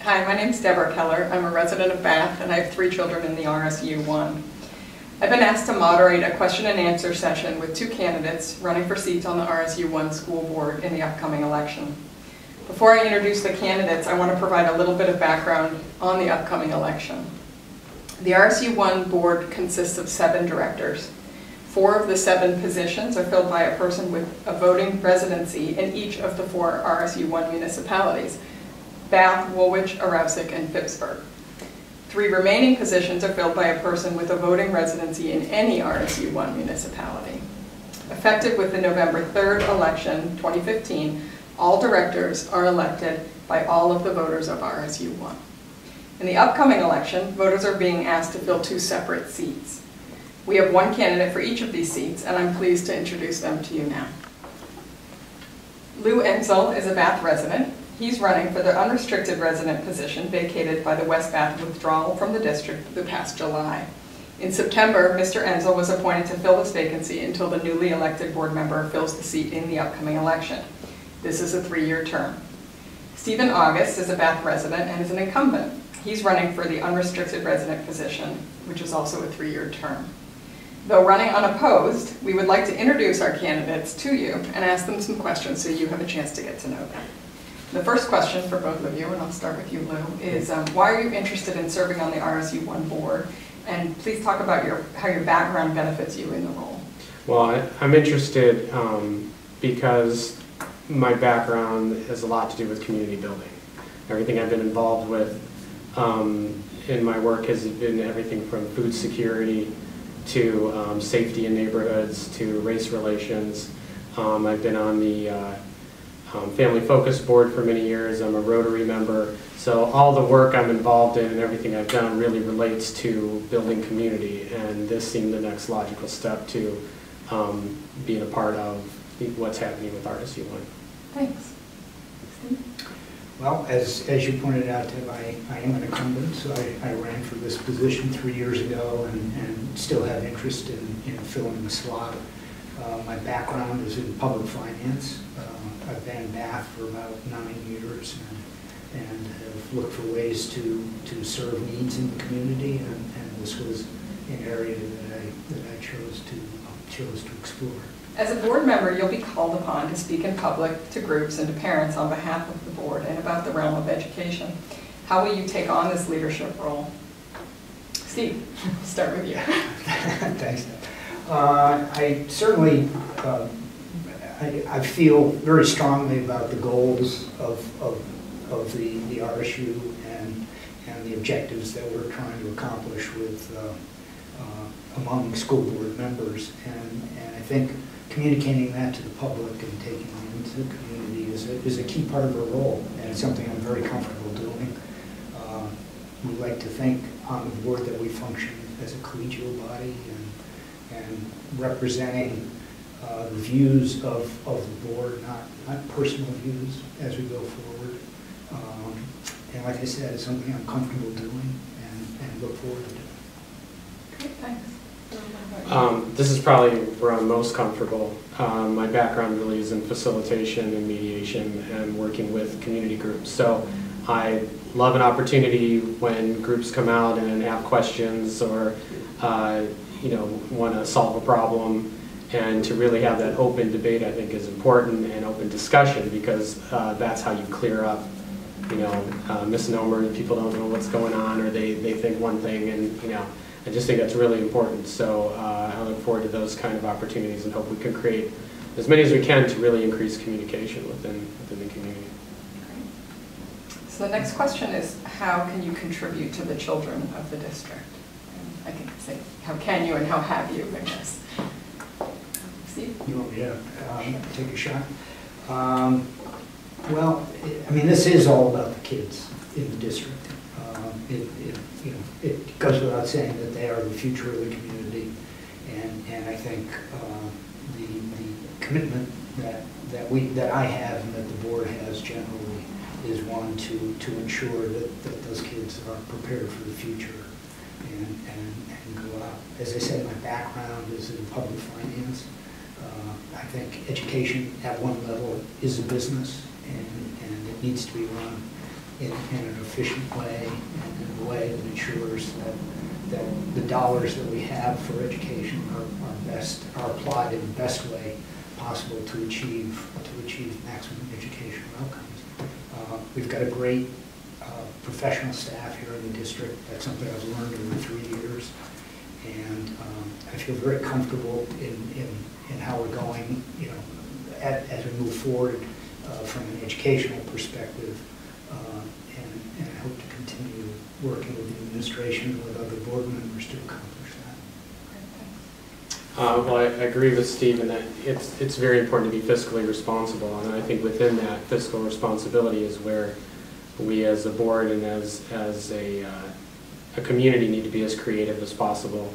Hi, my name is Deborah Keller. I'm a resident of Bath, and I have 3 children in the RSU1. I've been asked to moderate a question and answer session with 2 candidates running for seats on the RSU1 school board in the upcoming election. Before I introduce the candidates, I want to provide a little bit of background on the upcoming election. The RSU1 board consists of 7 directors. 4 of the 7 positions are filled by a person with a voting residency in each of the 4 RSU1 municipalities: Bath, Woolwich, Arousik, and Phippsburg. 3 remaining positions are filled by a person with a voting residency in any RSU1 municipality. Effective with the November 3rd election, 2015, all directors are elected by all of the voters of RSU1. In the upcoming election, voters are being asked to fill 2 separate seats. We have 1 candidate for each of these seats, and I'm pleased to introduce them to you now. Lou Enzel is a Bath resident. He's running for the unrestricted resident position vacated by the West Bath withdrawal from the district this past July. In September, Mr. Enzel was appointed to fill this vacancy until the newly elected board member fills the seat in the upcoming election. This is a 3-year term. Stephen August is a Bath resident and is an incumbent. He's running for the unrestricted resident position, which is also a 3-year term. Though running unopposed, we would like to introduce our candidates to you and ask them some questions so you have a chance to get to know them. The first question for both of you, and I'll start with you, Lou, is why are you interested in serving on the RSU1 board? And please talk about how your background benefits you in the role. Well, I'm interested because my background has a lot to do with community building. Everything I've been involved with in my work has been everything from food security to safety in neighborhoods to race relations. I've been on the Family Focus Board for many years. I'm a Rotary member. So all the work I'm involved in and everything I've done really relates to building community, and this seemed the next logical step to being a part of what's happening with RSU1. Thanks. Well, as you pointed out, Deb, I am an incumbent, so I ran for this position 3 years ago and still have interest in filling the slot. My background is in public finance. I've been in Bath for about 9 years and have looked for ways to serve needs in the community, and this was an area that I chose to explore. As a board member, you'll be called upon to speak in public to groups and to parents on behalf of the board and about the realm of education. How will you take on this leadership role? Steve, we'll start with you. Thanks. I certainly I feel very strongly about the goals of the RSU and the objectives that we're trying to accomplish with among school board members, and I think communicating that to the public and taking them into the community is a key part of our role, and it's something I'm very comfortable doing. We like to think on the board that we function as a collegial body and representing the views of the board, not personal views, as we go forward. And like I said, it's something I'm comfortable doing and look forward to doing. Great, thanks. This is probably where I'm most comfortable. My background really is in facilitation and mediation and working with community groups. So I love an opportunity when groups come out and have questions or want to solve a problem, and to really have that open debate, I think, is important, and open discussion, because that's how you clear up misnomer. People don't know what's going on, or they think one thing, and I just think that's really important. So I look forward to those kind of opportunities and hope we can create as many as we can to really increase communication within the community. Great. So the next question is, how can you contribute to the children of the district? And I can say, how can you and how have you, I guess. Steve? You want me to take a shot? Well, I mean, this is all about the kids in the district. It goes without saying that they are the future of the community, and I think the commitment that I have and that the board has generally is one to ensure that those kids are prepared for the future and go out. As I said, my background is in public finance. I think education at one level is a business, and it needs to be run in an efficient way and in a way that ensures that the dollars that we have for education are applied in the best way possible to achieve maximum educational outcomes. We've got a great professional staff here in the district. That's something I've learned over 3 years, and I feel very comfortable in how we're going, you know, as we move forward from an educational perspective, and I hope to continue working with the administration and with other board members to accomplish that. Well, I agree with Steve in that it's very important to be fiscally responsible, and I think within that fiscal responsibility is where we as a board and as a community need to be as creative as possible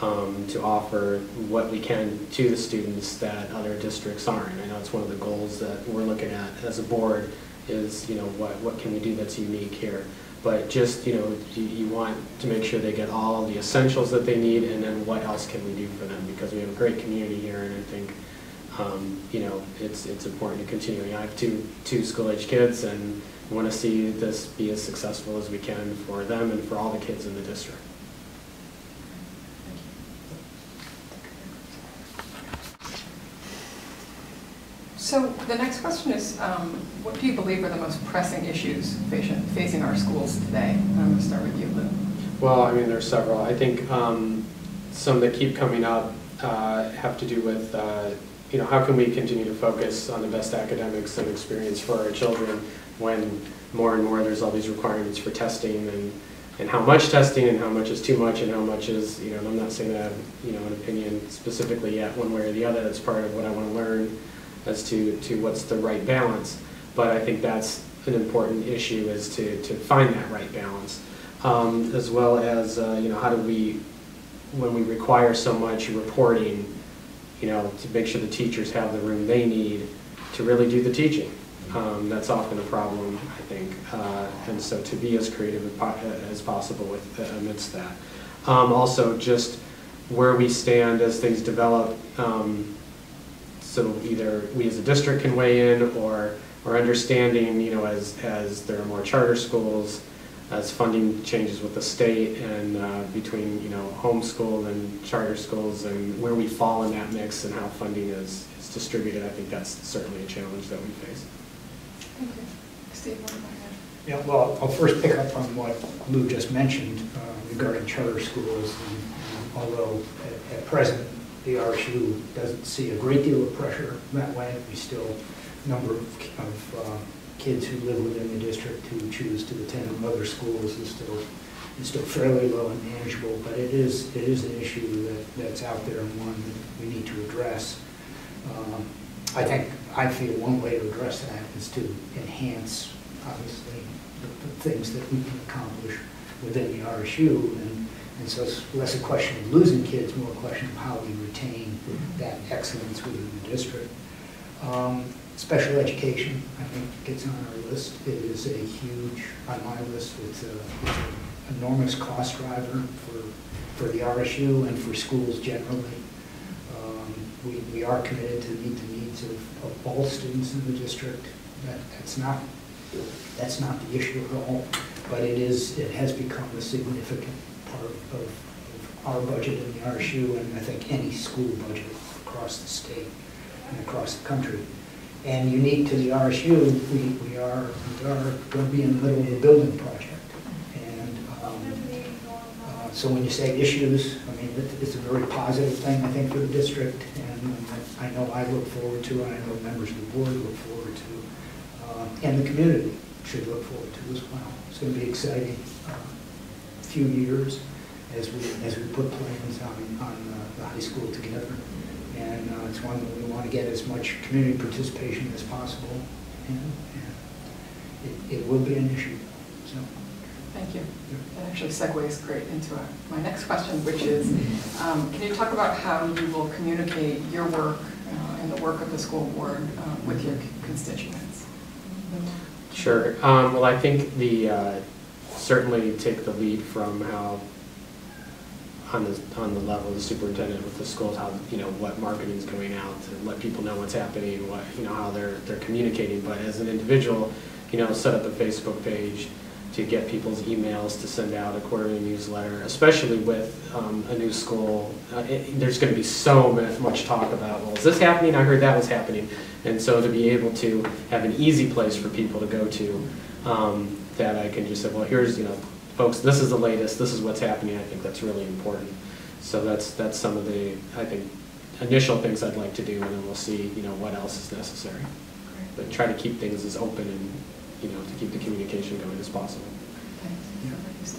to offer what we can to the students that other districts aren't. I know it's one of the goals that we're looking at as a board is, you know, what can we do that's unique here. But just, you know, you want to make sure they get all the essentials that they need, and then what else can we do for them, because we have a great community here, and I think, you know, it's important to continue. I have two school-age kids, and I want to see this be as successful as we can for them and for all the kids in the district. So the next question is, what do you believe are the most pressing issues facing our schools today? I'm going to start with you, Lou. Well, I mean, there's several. I think some that keep coming up have to do with, you know, how can we continue to focus on the best academics and experience for our children when more and more there's all these requirements for testing and how much testing and how much is too much and how much is, you know, and I'm not saying that I have, you know, an opinion specifically yet one way or the other. That's part of what I want to learn as to what's the right balance. But I think that's an important issue, is to find that right balance. As well as, you know, how do we, when we require so much reporting, you know, to make sure the teachers have the room they need to really do the teaching. That's often a problem, I think. And so to be as creative as possible amidst that. Also, just where we stand as things develop, so either we as a district can weigh in, or understanding, you know, as there are more charter schools, as funding changes with the state, and between, you know, homeschool and charter schools, and where we fall in that mix and how funding is distributed. I think that's certainly a challenge that we face. Thank you. Steve, what about you? Yeah, well, I'll first pick up on what Lou just mentioned regarding charter schools. And although at present the RSU doesn't see a great deal of pressure that way, we still, number of kids who live within the district who choose to attend other schools is still fairly low and manageable. But it is an issue that's out there, and one that we need to address. I feel one way to address that is to enhance, obviously, the things that we can accomplish within the RSU, and so it's less a question of losing kids, more a question of how we retain that excellence within the district. Special education, I think, gets on our list. It is a huge, on my list, it's an enormous cost driver for the RSU and for schools generally. We are committed to meet the needs of all students in the district. That's not the issue at all, but it has become a significant part of our budget in the RSU, and I think any school budget across the state and across the country. And unique to the RSU, we are going to be in the middle of a building project. And so when you say issues, I mean, it's a very positive thing, I think, for the district, and I know I look forward to, and I know members of the board look forward to, and the community should look forward to as well. It's going to be exciting few years as we put plans on the high school together. And it's one that we want to get as much community participation as possible, and it will be an issue. So, thank you. That actually segues great into my next question, which is, can you talk about how you will communicate your work and the work of the school board with your constituents? Sure. Well, I think certainly take the lead from how, on the level of the superintendent with the schools, how, you know, what marketing is going out to let people know what's happening, what, you know, how they're communicating. But as an individual, set up a Facebook page to get people's emails, to send out a quarterly newsletter, especially with a new school. There's going to be so much talk about, well, is this happening? I heard that was happening. And so to be able to have an easy place for people to go to, that I can just say, well, here's, folks, this is the latest, this is what's happening. I think that's really important. So that's some of the, I think, initial things I'd like to do, and then we'll see, what else is necessary. But try to keep things as open and, to keep the communication going as possible. Thanks.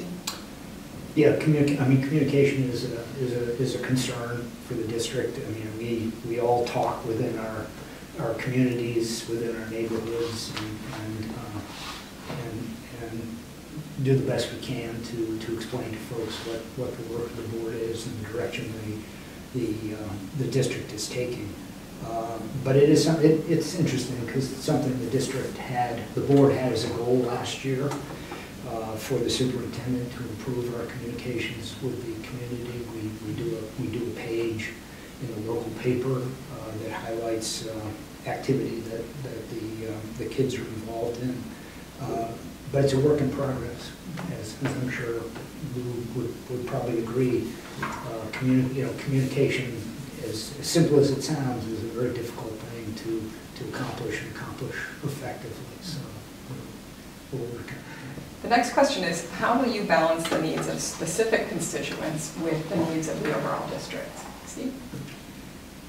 Yeah, communication is a concern for the district. I mean, we all talk within our communities, within our neighborhoods, and do the best we can to explain to folks what the work of the board is and the direction the district is taking. But it's interesting because it's something the board had as a goal last year for the superintendent to improve our communications with the community. We do a page in the local paper that highlights activity that the kids are involved in. But it's a work in progress, as I'm sure Lou would probably agree. Communication, as simple as it sounds, is a very difficult thing to accomplish effectively. So we'll work on it. The next question is, how will you balance the needs of specific constituents with the needs of the overall district? Steve?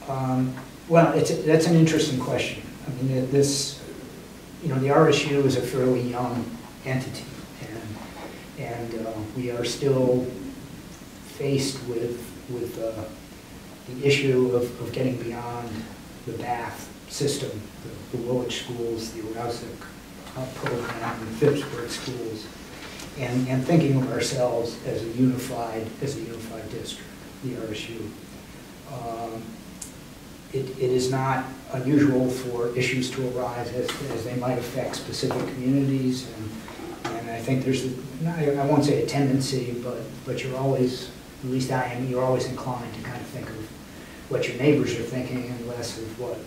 Well, that's an interesting question. I mean, the RSU is a fairly young entity, and we are still faced with the issue of getting beyond the Bath system, the Woolwich schools, the Rouseck program, the Phippsburg schools, and thinking of ourselves as a unified district, the RSU. It is not unusual for issues to arise as they might affect specific communities, and I think there's, I won't say a tendency, but you're always, at least I am, you're always inclined to kind of think of what your neighbors are thinking and less of what,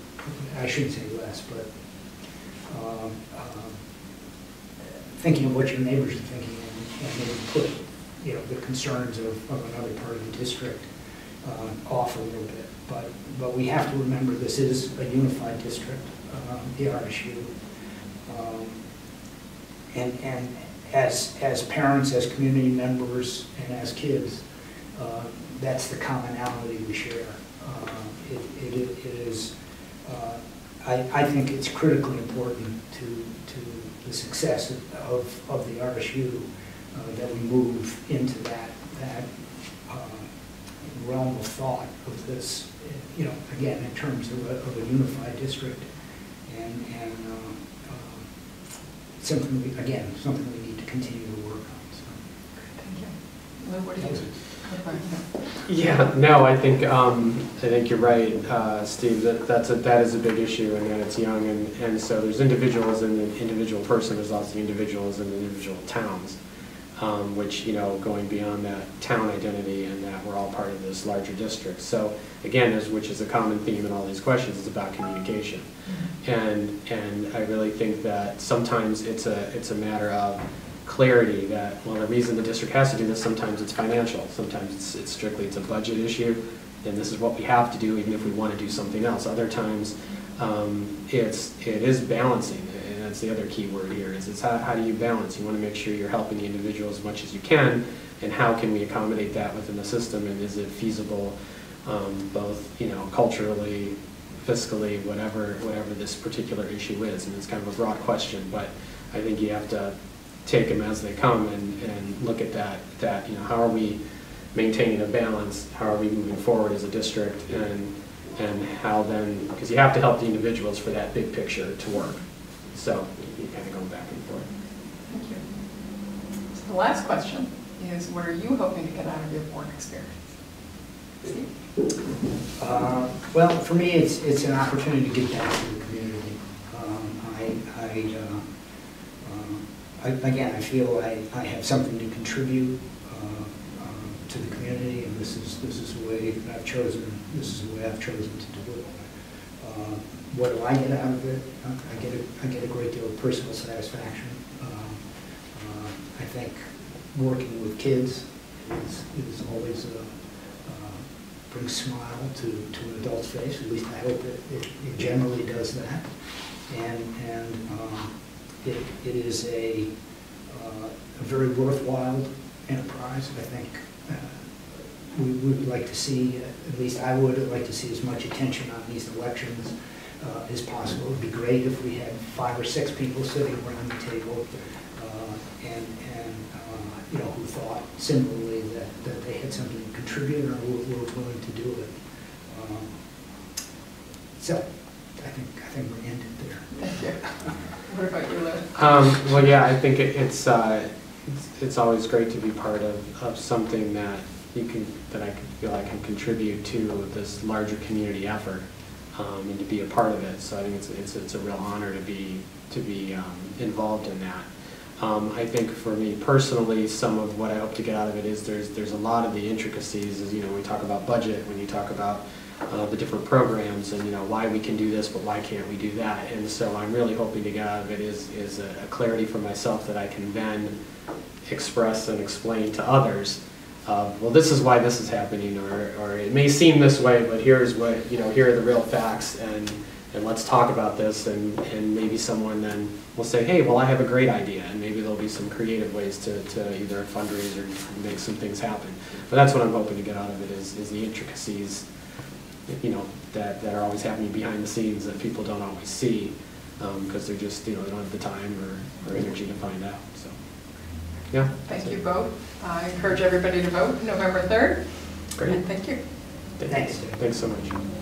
I shouldn't say less, but thinking of what your neighbors are thinking and maybe put, the concerns of another part of the district off a little bit. But we have to remember this is a unified district, the RSU. And as parents, as community members, and as kids, that's the commonality we share. It is, I think it's critically important to the success of the RSU that we move into that realm of thought of this, again, in terms of a unified district, and something we need to continue to work on. So. Thank you. Lou, what do you think? Yeah, no, I think you're right, Steve. That is a big issue, and that it's young, and so there's individuals in the individual person. There's also individuals in the individual towns, which going beyond that town identity, and that we're all part of this larger district. So again, which is a common theme in all these questions, is about communication, and I really think that sometimes it's a matter of clarity that, well, the reason the district has to do this, sometimes it's financial, sometimes it's strictly a budget issue, and this is what we have to do even if we want to do something else. Other times it is balancing, and that's the other key word here, is it's how do you balance? You want to make sure you're helping the individual as much as you can, and how can we accommodate that within the system, and is it feasible both culturally, fiscally, whatever this particular issue is. And it's kind of a broad question, but I think you have to take them as they come and look at that how are we maintaining a balance, how are we moving forward as a district, and how then, because you have to help the individuals for that big picture to work. So you kind of go back and forth. Thank you. So the last question is, what are you hoping to get out of your board experience? Steve? Well, for me, it's an opportunity to give back to the community. Again, I feel I have something to contribute to the community, and this is the way I've chosen. This is the way I've chosen to do it. what do I get out of it? I get a great deal of personal satisfaction. I think working with kids is always brings smile to an adult's face. At least I hope it generally does that. And it is a very worthwhile enterprise. I think we would like to see, at least I would like to see as much attention on these elections as possible. It would be great if we had 5 or 6 people sitting around the table and you know, who thought similarly that they had something to contribute or were willing to do it. So I think we're ended there. Thank you. What about you, Lou? Well, yeah, I think it's always great to be part of something that I feel I can contribute to this larger community effort, and to be a part of it. So I think it's a real honor to be involved in that. I think for me personally, some of what I hope to get out of it is there's a lot of the intricacies, as you know, when we talk about budget, when you talk about the different programs, and you know why we can do this, but why can't we do that? And so I'm really hoping to get out of it is a clarity for myself that I can then express and explain to others. Well, this is why this is happening, or it may seem this way, but here's what, you know, here are the real facts, and let's talk about this, and maybe someone then will say, hey, well, I have a great idea, and maybe there'll be some creative ways to either fundraise or make some things happen. But that's what I'm hoping to get out of it is the intricacies, you know, that are always happening behind the scenes that people don't always see, because they're just, you know, they don't have the time or energy to find out. So, yeah. Thank you both. I encourage everybody to vote November 3rd. Great. And thank you. Thanks. Thanks so much.